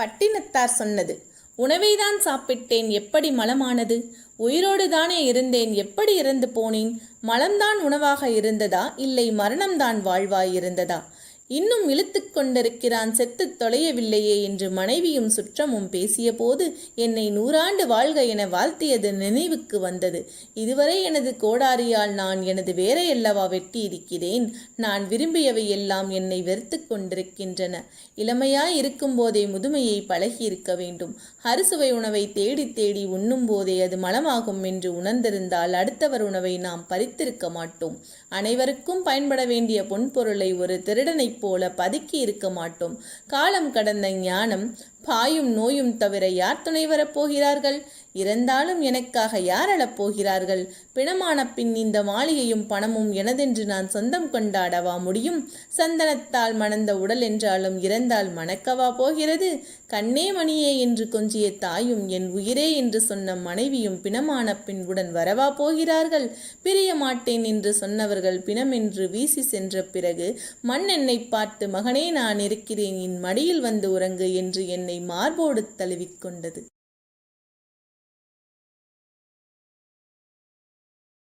பட்டினத்தார் சொன்னது. உணவைதான் சாப்பிட்டேன், எப்படி மலமானது? உயிரோடு தானே இருந்தேன், எப்படி இறந்து போனேன்? மலம்தான் உணவாக இருந்ததா, இல்லை மரணம்தான் வாழ்வாய் இருந்ததா? இன்னும் இழுத்து கொண்டிருக்கிறான், செத்து தொலையவில்லையே என்று மனைவியும் சுற்றமும் பேசிய போது என்னை 100 ஆண்டு வாழ்க என வாழ்த்தியது நினைவுக்கு வந்தது. இதுவரை எனது கோடாரியால் நான் எனது வேரையல்லவா வெட்டி இருக்கிறேன். நான் விரும்பியவை எல்லாம் என்னை வெறுத்து கொண்டிருக்கின்றன. இளமையாய் இருக்கும் போதே முதுமையை பழகியிருக்க வேண்டும். அறுசுவை உணவை தேடி தேடி உண்ணும் போதே அது மலமாகும் என்று உணர்ந்திருந்தால் அடுத்தவர் உணவை நாம் பறித்திருக்க மாட்டோம். அனைவருக்கும் பயன்பட வேண்டிய பொன்பொருளை ஒரு திருடனை போல பதுக்கி இருக்க மாட்டோம். காலம் கடந்த ஞானம், பாயும் நோயும் தவிர யார் துணை வரப்போகிறார்கள்? இறந்தாலும் எனக்காக யார் அழப்போகிறார்கள்? பிணமான பின் இந்த மாளிகையும் பணமும் எனதென்று நான் சொந்தம் கொண்டாடவா முடியும்? சந்தனத்தால் மணந்த உடல் என்றாலும் இறந்தால் மணக்கவா போகிறது? கண்ணே மணியே என்று கொஞ்சிய தாயும் என் உயிரே என்று சொன்ன மனைவியும் பிணமான பின் உடன் வரவா போகிறார்கள்? பிரிய மாட்டேன் என்று சொன்னவர்கள் பிணம் என்று வீசி சென்ற பிறகு மண் என்னை பார்த்து, மகனே நான் இருக்கிறேன், என் மடியில் வந்து உறங்கு என்று என்னை மார்போடு தழுவிக்கொண்டது.